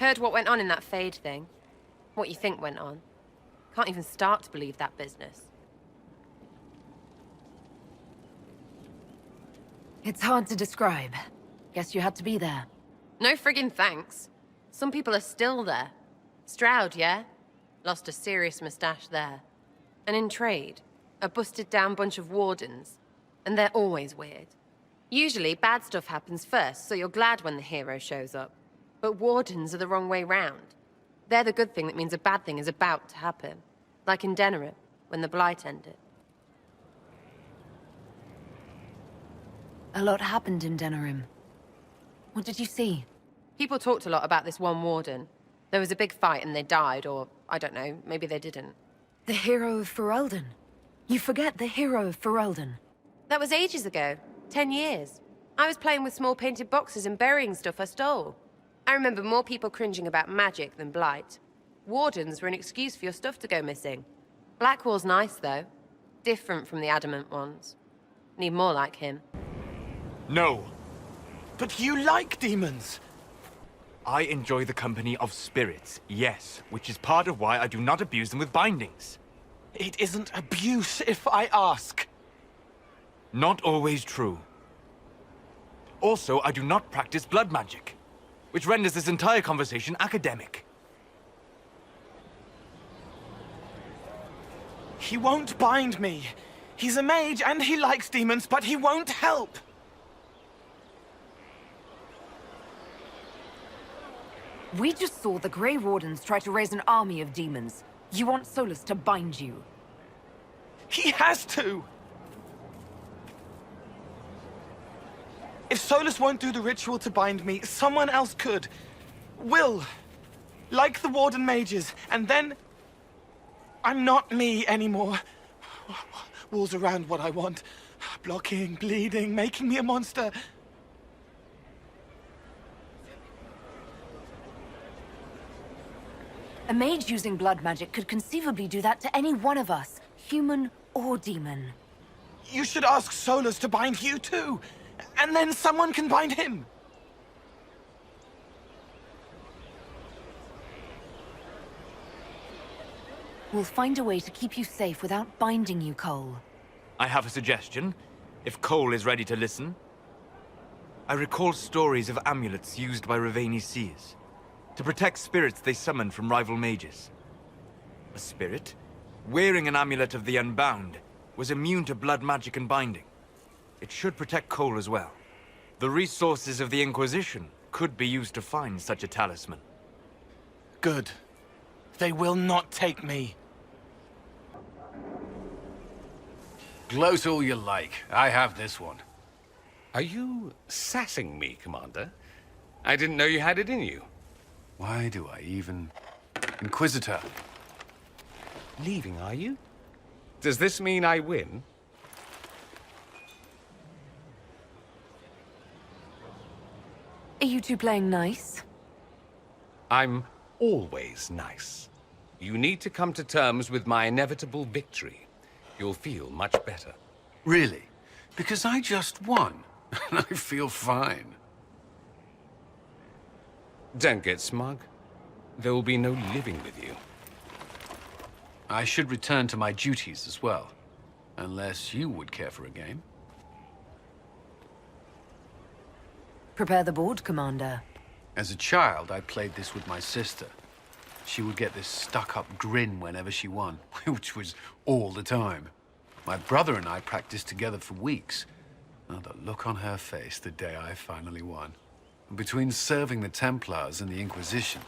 Heard what went on in that Fade thing? What you think went on? Can't even start to believe that business. It's hard to describe. Guess you had to be there. No friggin' thanks. Some people are still there. Stroud, yeah? Lost a serious mustache there. And in trade, a busted-down bunch of wardens. And they're always weird. Usually, bad stuff happens first, so you're glad when the hero shows up. But wardens are the wrong way round. They're the good thing that means a bad thing is about to happen. Like in Denerim, when the Blight ended. A lot happened in Denerim. What did you see? People talked a lot about this one warden. There was a big fight and they died, or, I don't know, maybe they didn't. The hero of Ferelden. You forget the hero of Ferelden. That was ages ago. 10 years. I was playing with small painted boxes and burying stuff I stole. I remember more people cringing about magic than Blight. Wardens were an excuse for your stuff to go missing. Blackwall's nice, though. Different from the adamant ones. Need more like him. No. But you like demons! I enjoy the company of spirits, yes, which is part of why I do not abuse them with bindings. It isn't abuse if I ask. Not always true. Also, I do not practice blood magic, which renders this entire conversation academic. He won't bind me. He's a mage and he likes demons, but he won't help. We just saw the Grey Wardens try to raise an army of demons. You want Solus to bind you? He has to! If Solus won't do the ritual to bind me, someone else could. Will. Like the Warden mages, and then... I'm not me anymore. Walls around what I want. Blocking, bleeding, making me a monster. A mage using blood magic could conceivably do that to any one of us, human or demon. You should ask Solus to bind you too, and then someone can bind him. We'll find a way to keep you safe without binding you, Cole. I have a suggestion, if Cole is ready to listen. I recall stories of amulets used by Raveni seers to protect spirits they summoned from rival mages. A spirit, wearing an amulet of the Unbound, was immune to blood magic and binding. It should protect Cole as well. The resources of the Inquisition could be used to find such a talisman. Good. They will not take me. Gloat all you like. I have this one. Are you sassing me, Commander? I didn't know you had it in you. Why do I even... Inquisitor. Leaving, are you? Does this mean I win? Are you two playing nice? I'm always nice. You need to come to terms with my inevitable victory. You'll feel much better. Really? Because I just won. And I feel fine. Don't get smug. There will be no living with you. I should return to my duties as well. Unless you would care for a game. Prepare the board, Commander. As a child, I played this with my sister. She would get this stuck-up grin whenever she won, which was all the time. My brother and I practiced together for weeks. Oh, the look on her face the day I finally won. And between serving the Templars and the Inquisition,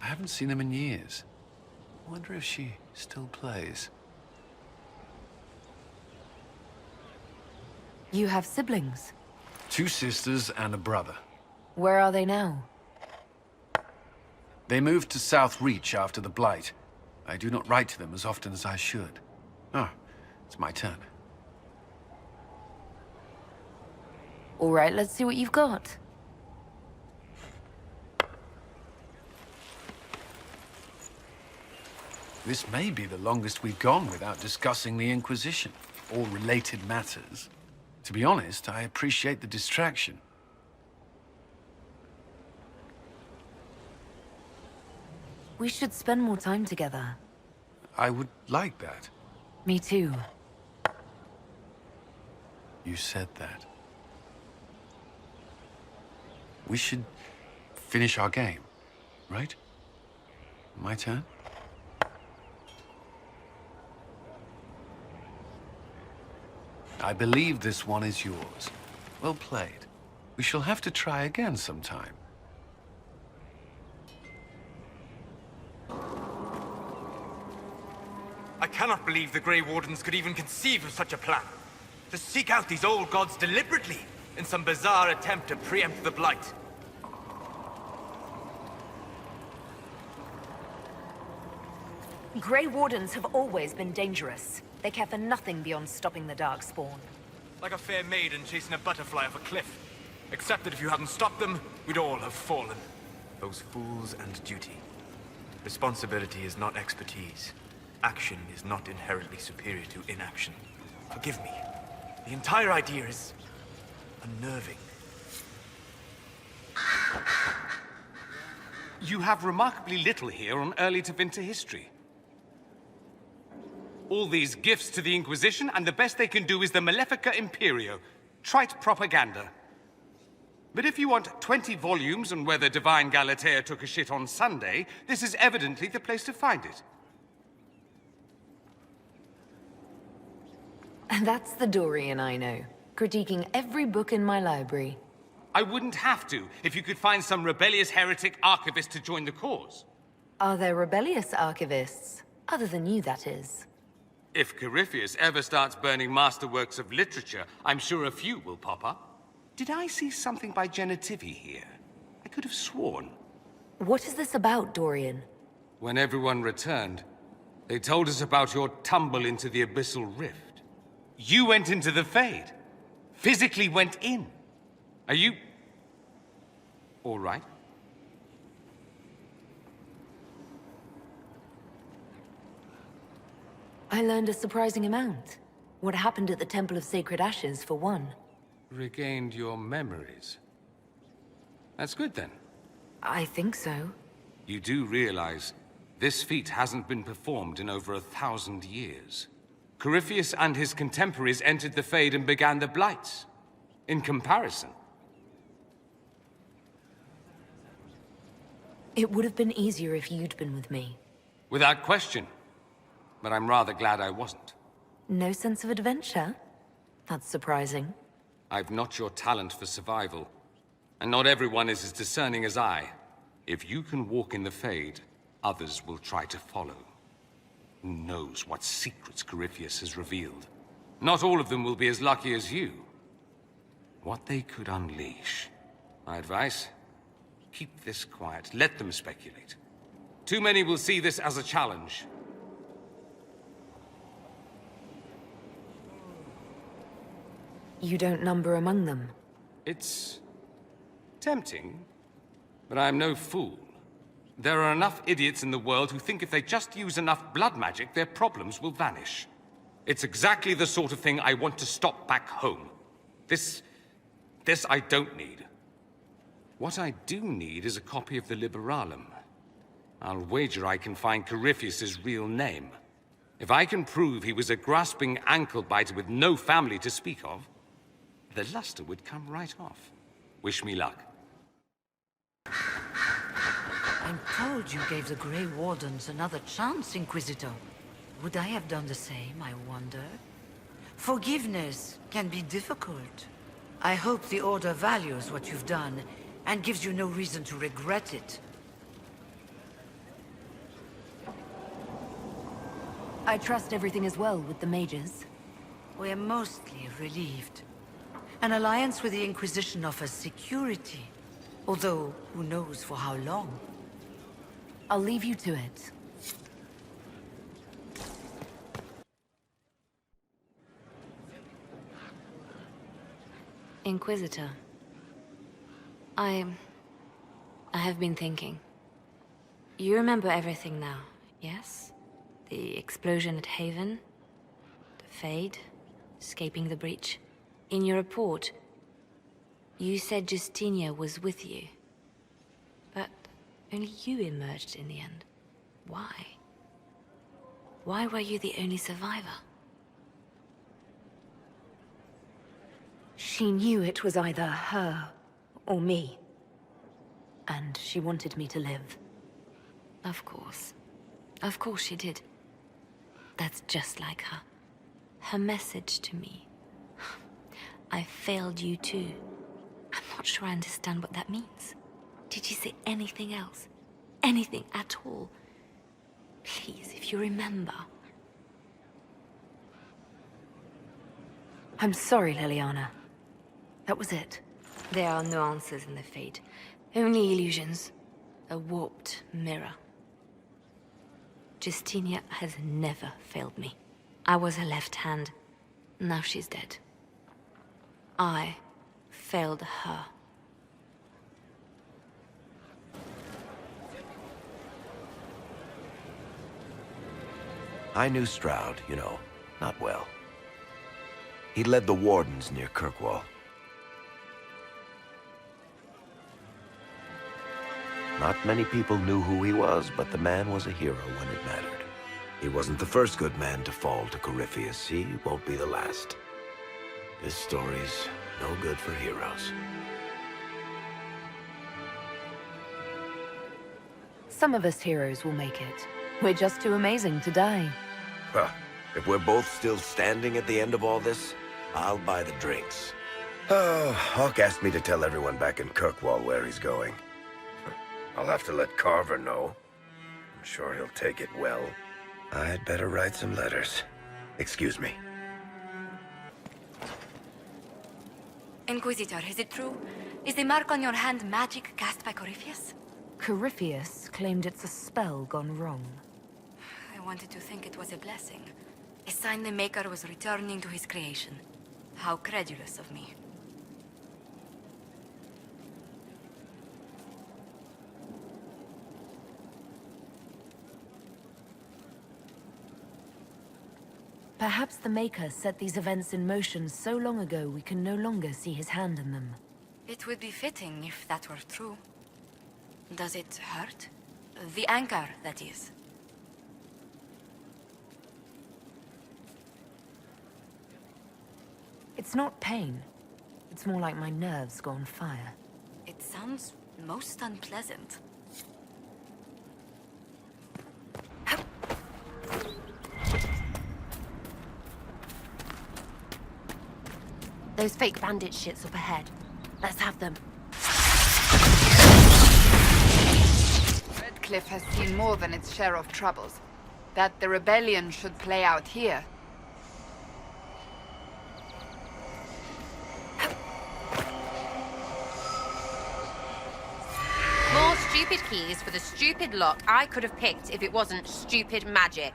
I haven't seen them in years. I wonder if she still plays. You have siblings. 2 sisters and a brother. Where are they now? They moved to South Reach after the Blight. I do not write to them as often as I should. Ah, it's my turn. All right, let's see what you've got. This may be the longest we've gone without discussing the Inquisition, or related matters. To be honest, I appreciate the distraction. We should spend more time together. I would like that. Me too. You said that. We should finish our game, right? My turn? I believe this one is yours. Well played. We shall have to try again sometime. I cannot believe the Grey Wardens could even conceive of such a plan. To seek out these old gods deliberately, in some bizarre attempt to preempt the Blight. Grey Wardens have always been dangerous. They care for nothing beyond stopping the Darkspawn. Like a fair maiden chasing a butterfly off a cliff. Except that if you hadn't stopped them, we'd all have fallen. Those fools and duty. Responsibility is not expertise. Action is not inherently superior to inaction. Forgive me. The entire idea is unnerving. You have remarkably little here on early to Vinter history. All these gifts to the Inquisition, and the best they can do is the Malefica Imperio. Trite propaganda. But if you want 20 volumes on whether Divine Galatea took a shit on Sunday, this is evidently the place to find it. And that's the Dorian I know, critiquing every book in my library. I wouldn't have to, if you could find some rebellious heretic archivist to join the cause. Are there rebellious archivists? Other than you, that is. If Corypheus ever starts burning masterworks of literature, I'm sure a few will pop up. Did I see something by Genitivi here? I could have sworn. What is this about, Dorian? When everyone returned, they told us about your tumble into the Abyssal Rift. You went into the Fade. Physically went in. Are you... all right? I learned a surprising amount. What happened at the Temple of Sacred Ashes, for one. Regained your memories. That's good, then. I think so. You do realize this feat hasn't been performed in over 1,000 years. Corypheus and his contemporaries entered the Fade and began the Blights. In comparison. It would have been easier if you'd been with me. Without question. But I'm rather glad I wasn't. No sense of adventure? That's surprising. I've not your talent for survival. And not everyone is as discerning as I. If you can walk in the Fade, others will try to follow. Who knows what secrets Corypheus has revealed? Not all of them will be as lucky as you. What they could unleash. My advice? Keep this quiet. Let them speculate. Too many will see this as a challenge. You don't number among them. It's tempting, but I'm no fool. There are enough idiots in the world who think if they just use enough blood magic, their problems will vanish. It's exactly the sort of thing I want to stop back home. This I don't need. What I do need is a copy of the Liberalum. I'll wager I can find Corypheus's real name. If I can prove he was a grasping ankle-biter with no family to speak of, the luster would come right off. Wish me luck. I'm told you gave the Grey Wardens another chance, Inquisitor. Would I have done the same, I wonder? Forgiveness can be difficult. I hope the Order values what you've done, and gives you no reason to regret it. I trust everything is well with the mages. We're mostly relieved. An alliance with the Inquisition offers security. Although, who knows for how long? I'll leave you to it. Inquisitor. I have been thinking. You remember everything now, yes? The explosion at Haven, the Fade, escaping the breach. In your report, you said Justinia was with you. But only you emerged in the end. Why? Why were you the only survivor? She knew it was either her or me. And she wanted me to live. Of course. Of course she did. That's just like her. Her message to me. I failed you too. I'm not sure I understand what that means. Did she say anything else? Anything at all? Please, if you remember. I'm sorry, Liliana. That was it. There are no answers in the Fate. Only illusions. A warped mirror. Justinia has never failed me. I was her left hand. Now she's dead. I failed her. I knew Stroud, you know, not well. He led the Wardens near Kirkwall. Not many people knew who he was, but the man was a hero when it mattered. He wasn't the first good man to fall to Corypheus. He won't be the last. This story's no good for heroes. Some of us heroes will make it. We're just too amazing to die. Well, if we're both still standing at the end of all this, I'll buy the drinks. Oh, Hawk asked me to tell everyone back in Kirkwall where he's going. I'll have to let Carver know. I'm sure he'll take it well. I'd better write some letters. Excuse me. Inquisitor, is it true? Is the mark on your hand magic cast by Corypheus? Corypheus claimed it's a spell gone wrong. I wanted to think it was a blessing. A sign the Maker was returning to his creation. How credulous of me. Perhaps the Maker set these events in motion so long ago we can no longer see his hand in them. It would be fitting if that were true. Does it hurt? The anchor, that is. It's not pain. It's more like my nerves go on fire. It sounds most unpleasant. Those fake bandit shits up ahead. Let's have them. Redcliffe has seen more than its share of troubles. That the rebellion should play out here. More stupid keys for the stupid lock I could have picked if it wasn't stupid magic.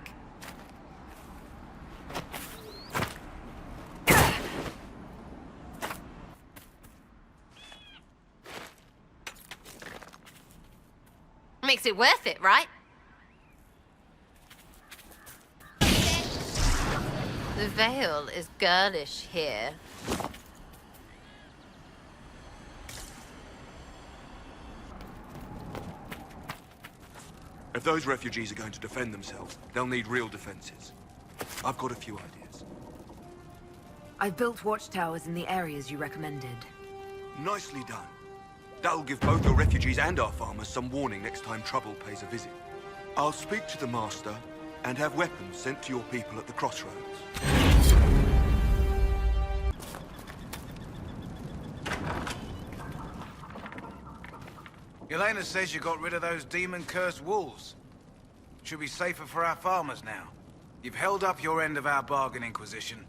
Makes it worth it, right? The veil is girlish here. If those refugees are going to defend themselves, they'll need real defenses. I've got a few ideas. I've built watchtowers in the areas you recommended. Nicely done. That'll give both the refugees and our farmers some warning next time trouble pays a visit. I'll speak to the Master and have weapons sent to your people at the crossroads. Yelena says you got rid of those demon-cursed wolves. Should be safer for our farmers now. You've held up your end of our bargain, Inquisition.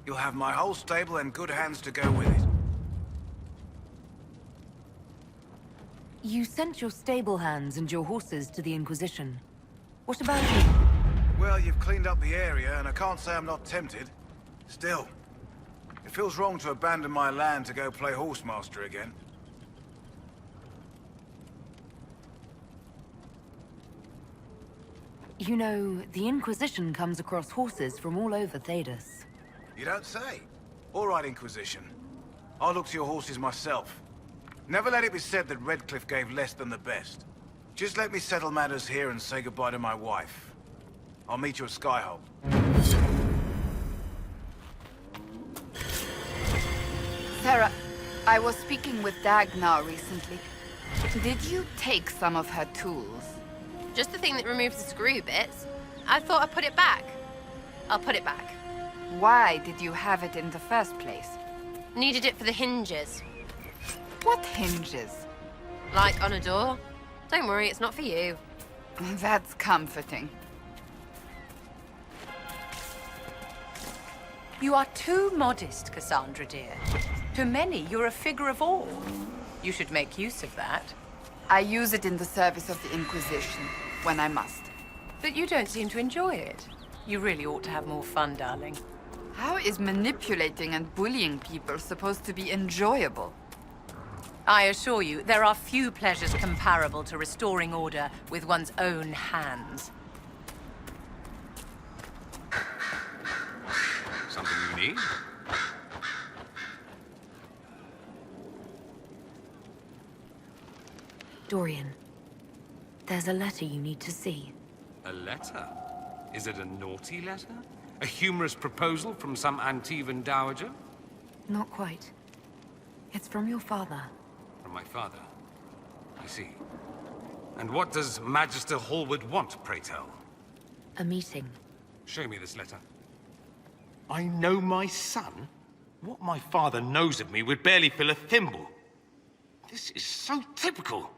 You'll have my whole stable and good hands to go with it. You sent your stable hands and your horses to the Inquisition. What about you? Well, you've cleaned up the area, and I can't say I'm not tempted. Still, it feels wrong to abandon my land to go play horsemaster again. You know, the Inquisition comes across horses from all over Thedas. You don't say. All right, Inquisition. I'll look to your horses myself. Never let it be said that Redcliffe gave less than the best. Just let me settle matters here and say goodbye to my wife. I'll meet you at Skyhold. Sarah, I was speaking with Dagnar recently. Did you take some of her tools? Just the thing that removes the screw bits. I thought I'd put it back. I'll put it back. Why did you have it in the first place? Needed it for the hinges. What hinges? Like on a door. Don't worry, it's not for you. That's comforting. You are too modest, Cassandra dear. To many, you're a figure of awe. You should make use of that. I use it in the service of the Inquisition, when I must. But you don't seem to enjoy it. You really ought to have more fun, darling. How is manipulating and bullying people supposed to be enjoyable? I assure you, there are few pleasures comparable to restoring order with one's own hands. Something you need? Dorian, there's a letter you need to see. A letter? Is it a naughty letter? A humorous proposal from some Antivan dowager? Not quite. It's from your father. From my father? I see. And what does Magister Hallward want, pray tell? A meeting. Show me this letter. I know my son? What my father knows of me would barely fill a thimble. This is so typical.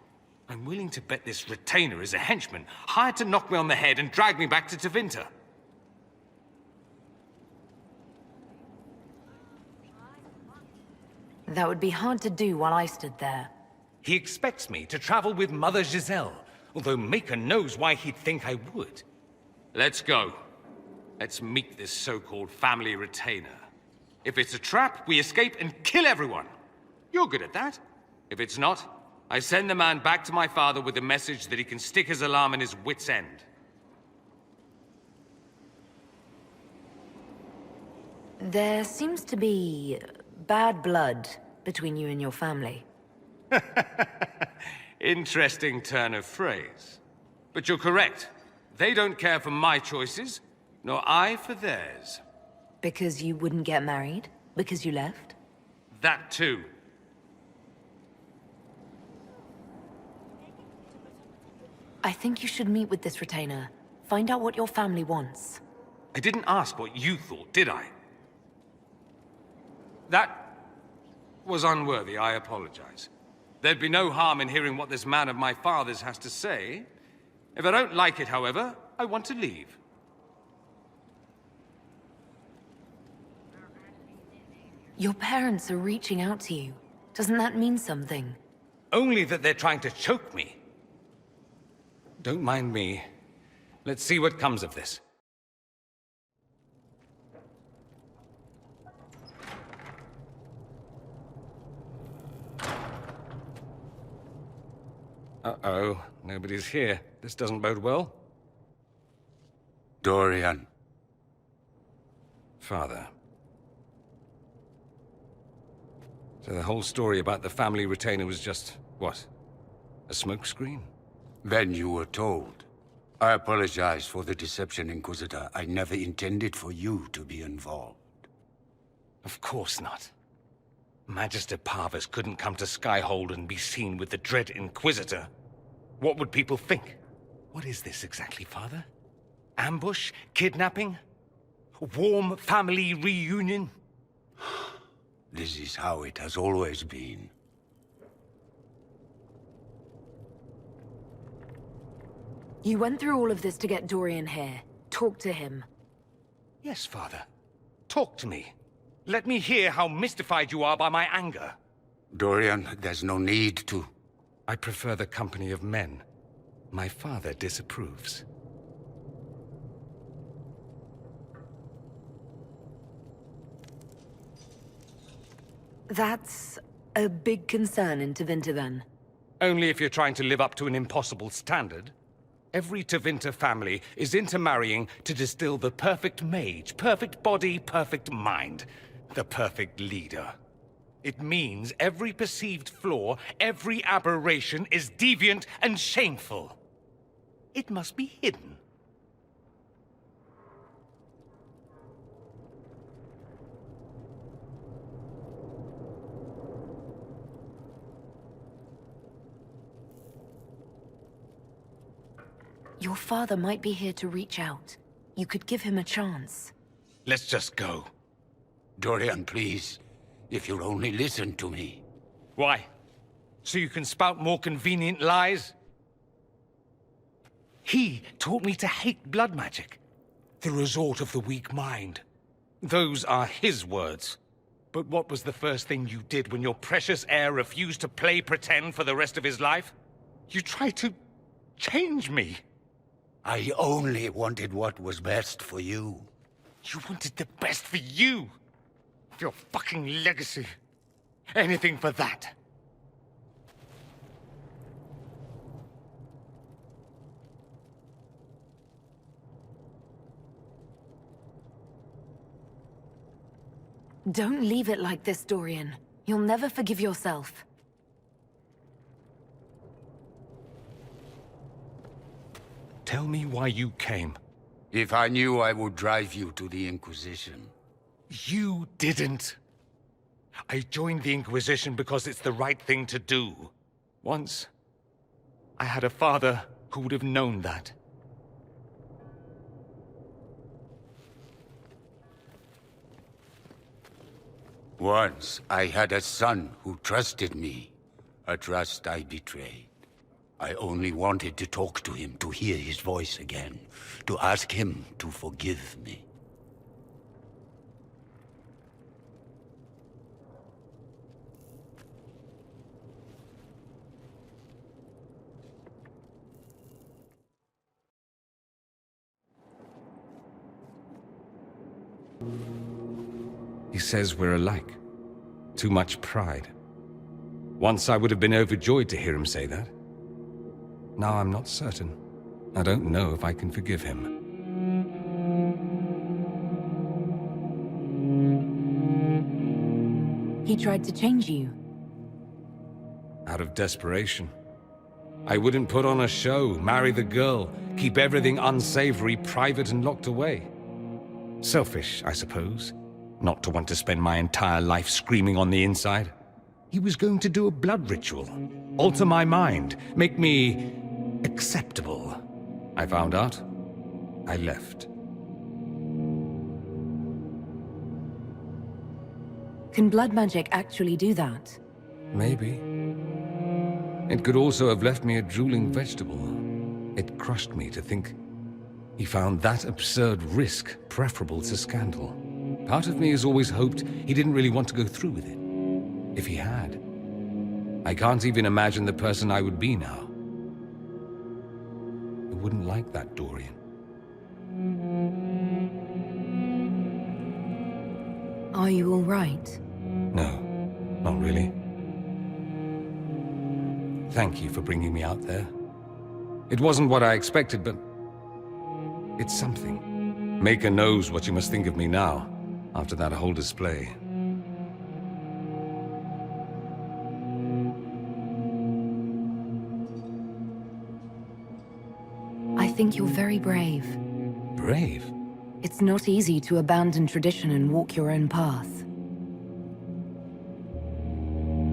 I'm willing to bet this retainer is a henchman, hired to knock me on the head and drag me back to Tevinter. That would be hard to do while I stood there. He expects me to travel with Mother Giselle, although Maker knows why he'd think I would. Let's go. Let's meet this so-called family retainer. If it's a trap, we escape and kill everyone. You're good at that. If it's not, I send the man back to my father with a message that he can stick his alarm in his wit's end. There seems to be bad blood between you and your family. Interesting turn of phrase. But you're correct. They don't care for my choices, nor I for theirs. Because you wouldn't get married? Because you left? That too. I think you should meet with this retainer. Find out what your family wants. I didn't ask what you thought, did I? That was unworthy, I apologize. There'd be no harm in hearing what this man of my father's has to say. If I don't like it, however, I want to leave. Your parents are reaching out to you. Doesn't that mean something? Only that they're trying to choke me. Don't mind me. Let's see what comes of this. Uh-oh, nobody's here. This doesn't bode well. Dorian. Father. So the whole story about the family retainer was just, what? A smokescreen? Then you were told. I apologize for the deception, Inquisitor. I never intended for you to be involved. Of course not. Magister Parvus couldn't come to Skyhold and be seen with the dread Inquisitor. What would people think? What is this exactly, Father? Ambush? Kidnapping? Warm family reunion? This is how it has always been. You went through all of this to get Dorian here. Talk to him. Yes, Father. Talk to me. Let me hear how mystified you are by my anger. Dorian, there's no need to. I prefer the company of men. My father disapproves. That's a big concern in Tevinter, then. Only if you're trying to live up to an impossible standard. Every Tevinter family is intermarrying to distill the perfect mage, perfect body, perfect mind. The perfect leader. It means every perceived flaw, every aberration is deviant and shameful. It must be hidden. Your father might be here to reach out. You could give him a chance. Let's just go. Dorian, please. If you'll only listen to me. Why? So you can spout more convenient lies? He taught me to hate blood magic. The resort of the weak mind. Those are his words. But what was the first thing you did when your precious heir refused to play pretend for the rest of his life? You tried to change me. I only wanted what was best for you. You wanted the best for you? Your fucking legacy. Anything for that. Don't leave it like this, Dorian. You'll never forgive yourself. Tell me why you came. If I knew, I would drive you to the Inquisition. You didn't. I joined the Inquisition because it's the right thing to do. Once, I had a father who would have known that. Once, I had a son who trusted me. A trust I betrayed. I only wanted to talk to him, to hear his voice again, to ask him to forgive me. He says we're alike. Too much pride. Once I would have been overjoyed to hear him say that. Now I'm not certain. I don't know if I can forgive him. He tried to change you. Out of desperation. I wouldn't put on a show, marry the girl, keep everything unsavory, private and locked away. Selfish, I suppose. Not to want to spend my entire life screaming on the inside. He was going to do a blood ritual. Alter my mind. Make me acceptable. I found out. I left. Can blood magic actually do that? Maybe. It could also have left me a drooling vegetable. It crushed me to think he found that absurd risk preferable to scandal. Part of me has always hoped he didn't really want to go through with it. If he had. I can't even imagine the person I would be now. I wouldn't like that, Dorian. Are you all right? No, not really. Thank you for bringing me out there. It wasn't what I expected, but it's something. Maker knows what you must think of me now, after that whole display. I think you're very brave. Brave? It's not easy to abandon tradition and walk your own path.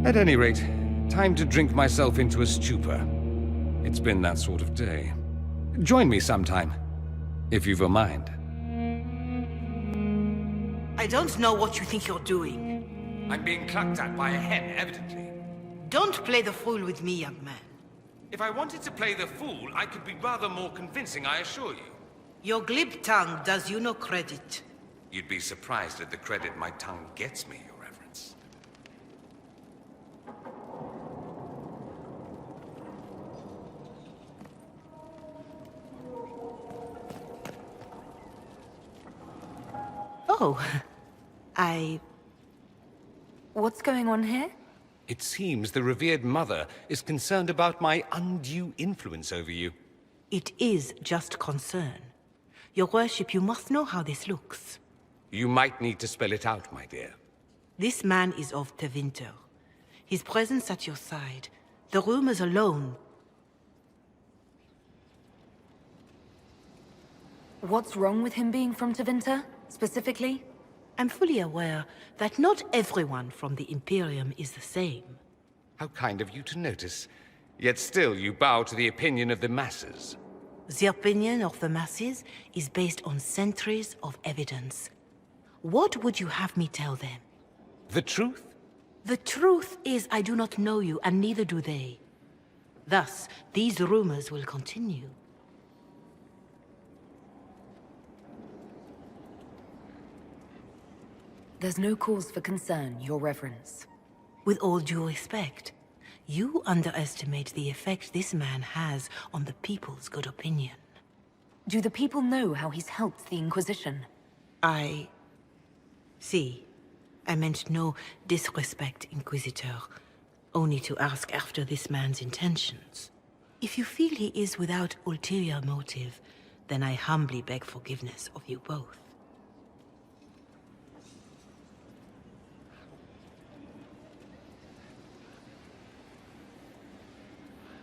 At any rate, time to drink myself into a stupor. It's been that sort of day. Join me sometime, if you've a mind. I don't know what you think you're doing. I'm being clucked at by a hen, evidently. Don't play the fool with me, young man. If I wanted to play the fool, I could be rather more convincing, I assure you. Your glib tongue does you no credit. You'd be surprised at the credit my tongue gets me, Your Reverence. Oh, What's going on here? It seems the revered mother is concerned about my undue influence over you. It is just concern. Your worship, you must know how this looks. You might need to spell it out, my dear. This man is of Tevinter. His presence at your side, the rumors alone. What's wrong with him being from Tevinter, specifically? I'm fully aware that not everyone from the Imperium is the same. How kind of you to notice. Yet still you bow to the opinion of the masses. The opinion of the masses is based on centuries of evidence. What would you have me tell them? The truth? The truth is I do not know you, and neither do they. Thus, these rumors will continue. There's no cause for concern, Your Reverence. With all due respect, you underestimate the effect this man has on the people's good opinion. Do the people know how he's helped the Inquisition? See, I meant no disrespect, Inquisitor. Only to ask after this man's intentions. If you feel he is without ulterior motive, then I humbly beg forgiveness of you both.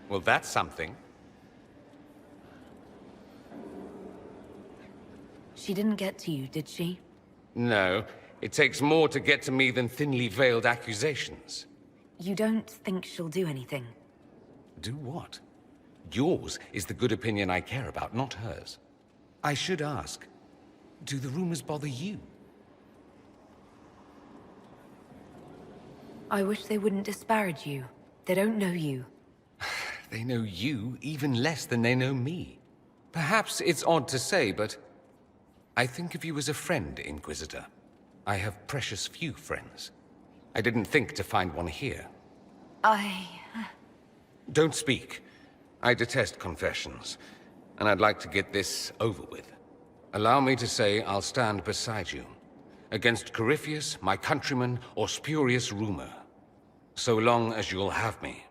Well, that's something. She didn't get to you, did she? No, it takes more to get to me than thinly veiled accusations. You don't think she'll do anything? Do what? Yours is the good opinion I care about, not hers. I should ask, do the rumors bother you? I wish they wouldn't disparage you. They don't know you. They know you even less than they know me. Perhaps it's odd to say, but I think of you as a friend, Inquisitor. I have precious few friends. I didn't think to find one here. Don't speak. I detest confessions, and I'd like to get this over with. Allow me to say I'll stand beside you, against Corypheus, my countrymen, or spurious rumor, so long as you'll have me.